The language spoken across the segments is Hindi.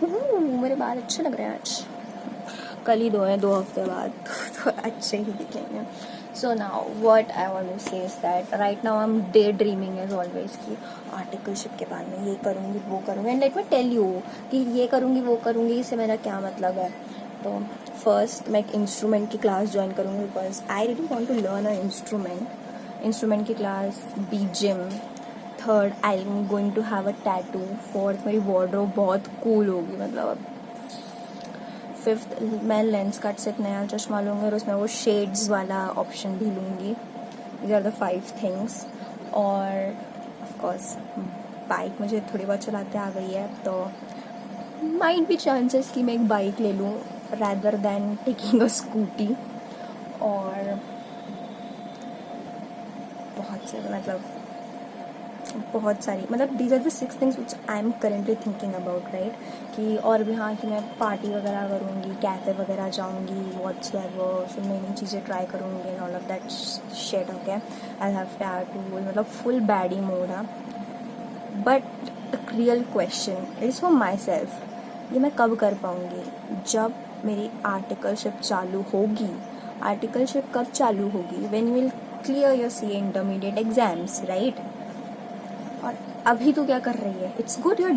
मेरे बाल अच्छे लग रहे हैं आज, कल ही धोए 2 हफ्ते बाद तो अच्छे ही दिखेंगे. So now what I want to say is that right now I am daydreaming as always कि आर्टिकलशिप के बाद में ये करूँगी वो करूँगी. And let me tell you कि ये करूँगी वो करूँगी इससे मेरा क्या मतलब है. तो फर्स्ट मैं एक इंस्ट्रूमेंट की क्लास ज्वाइन करूँगी because I really want to learn a instrument की class. B gym. Third I am going to have a tattoo. Fourth मेरी वार्डरोब बहुत कूल होगी मतलब. फिफ्थ मैं लेंस कट से एक नया चश्मा लूँगी और उसमें वो शेड्स वाला ऑप्शन भी लूँगी. These are the 5 things. और ऑफकोर्स बाइक मुझे थोड़ी बहुत चलाते आ गई है तो माइट बी चांसेस कि मैं एक बाइक ले लूँ rather than taking a scooty. और बहुत सारी मतलब these are the 6 things which I am currently thinking about right. कि और भी हाँ कि मैं पार्टी वगैरह करूँगी, कैफ़े वगैरह जाऊँगी, व्हाट्सएवर फिर नई नई चीज़ें ट्राई करूँगी and all of that shit. Okay I have tattoo मतलब फुल बैडी मोड है. But the real question is for my self, ये मैं कब कर पाऊँगी? जब मेरी आर्टिकलशिप चालू होगी. आर्टिकलशिप कब चालू होगी? When you will clear your C intermediate exams right. और अभी तो क्या कर रही है? It's good your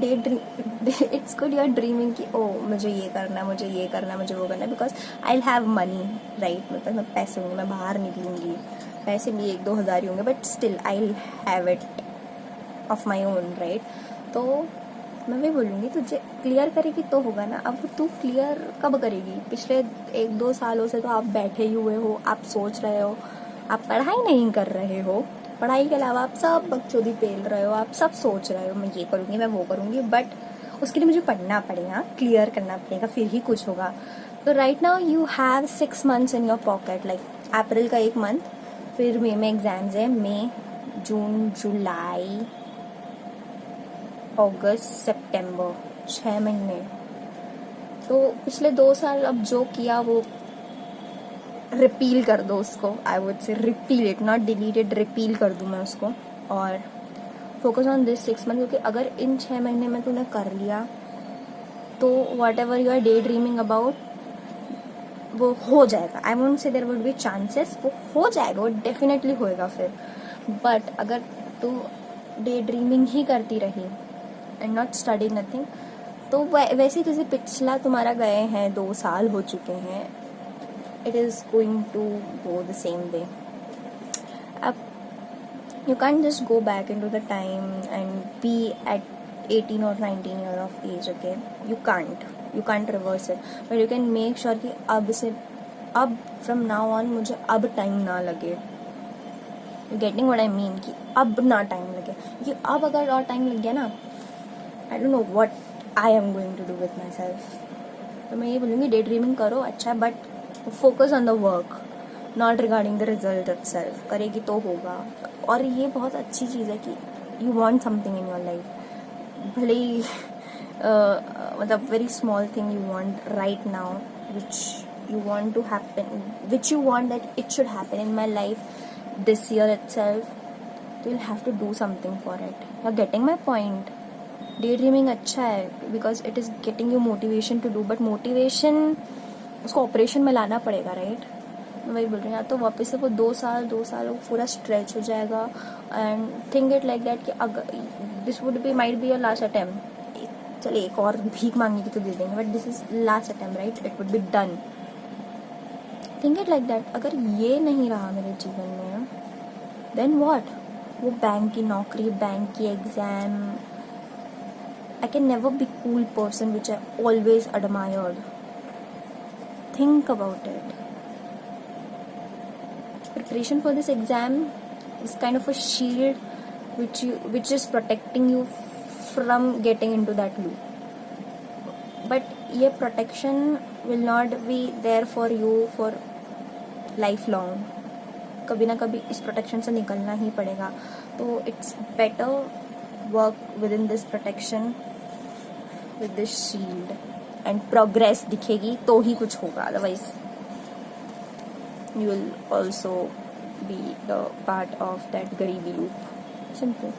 it's good your dreaming कि ओ मुझे ये करना है, मुझे ये करना है, मुझे वो करना है because I have money right. मतलब मैं पैसे होंगे, मैं बाहर निकलूँगी, पैसे भी 1-2 हज़ार ही होंगे but still I have it of my own right. तो मैं भी बोलूँगी तुझे क्लियर करेगी तो होगा ना. अब तू क्लियर कब करेगी? पिछले 1-2 सालों से तो आप बैठे ही हुए हो, आप सोच रहे हो, आप पढ़ाई नहीं कर रहे हो. पढ़ाई के अलावा आप सब बकचोदी पेल रहे हो, आप सब सोच रहे हो मैं ये करूँगी मैं वो करूँगी. बट उसके लिए मुझे पढ़ना पड़ेगा, क्लियर करना पड़ेगा, फिर ही कुछ होगा. तो right now you have 6 months in your pocket. Like April का 1 month, फिर मई में एग्जाम्स है. मई, जून, जुलाई, अगस्त, सितंबर, 6 महीने. तो पिछले 2 साल अब जो किया वो रिपील कर दो उसको. I would say repeal it, not delete it, repeal कर दूँ मैं उसको. और फोकस ऑन दिस 6 months क्योंकि अगर इन 6 महीने में तूने कर लिया तो whatever you are day dreaming about वो हो जाएगा. I won't say there would be chances, वो हो जाएगा, वो डेफिनेटली होएगा फिर. बट अगर तू डे ड्रीमिंग ही करती रही एंड नॉट स्टडी नथिंग तो वैसे जैसे पिछला तुम्हारा गए हैं 2 साल हो चुके हैं, it is going to go the same way. You can't just go back into the time and be at 18 or 19 year of age again. You can't reverse it, but you can make sure कि अब from now on मुझे अब टाइम ना लगे. You getting what I mean कि अब ना टाइम लगे. कि अब अगर और टाइम लग गया ना, I don't know what I am going to do with myself. तो मैं ये बोलूँगी डे ड्रीमिंग करो अच्छा, but focus on the work, not regarding the result itself. करेगी तो होगा. और ये बहुत अच्छी चीज़ है कि you want something in your life. भले ही मतलब very small thing you want right now which you want to happen, which you want that it should happen in my life this year itself. You will have to do something for it. You are getting my point. Day dreaming अच्छा है because it is getting you motivation to do. But motivation उसको ऑपरेशन में लाना पड़ेगा राइट. मैं वही बोल रही हूँ. या तो वापस से वो 2 साल वो पूरा स्ट्रेच हो जाएगा. And think it like that कि अगर this would be might be your last attempt. चलिए एक और भीख मांगेगी तो दे देंगे but this is last attempt right. It would be done. Think it like that. अगर ये नहीं रहा मेरे जीवन में देन व्हाट? वो बैंक की नौकरी, बैंक की exam. I can never be cool person which I always admired. Think about it. Preparation for this exam is kind of a shield which is protecting you from getting into that loop. But ये protection will not be there for you for lifelong. कभी ना कभी इस protection से निकलना ही पड़ेगा. तो it's better work within this protection with this shield. And progress दिखेगी तो ही कुछ होगा. Otherwise you will also be the part of that गरीबी लूप. सिंपल.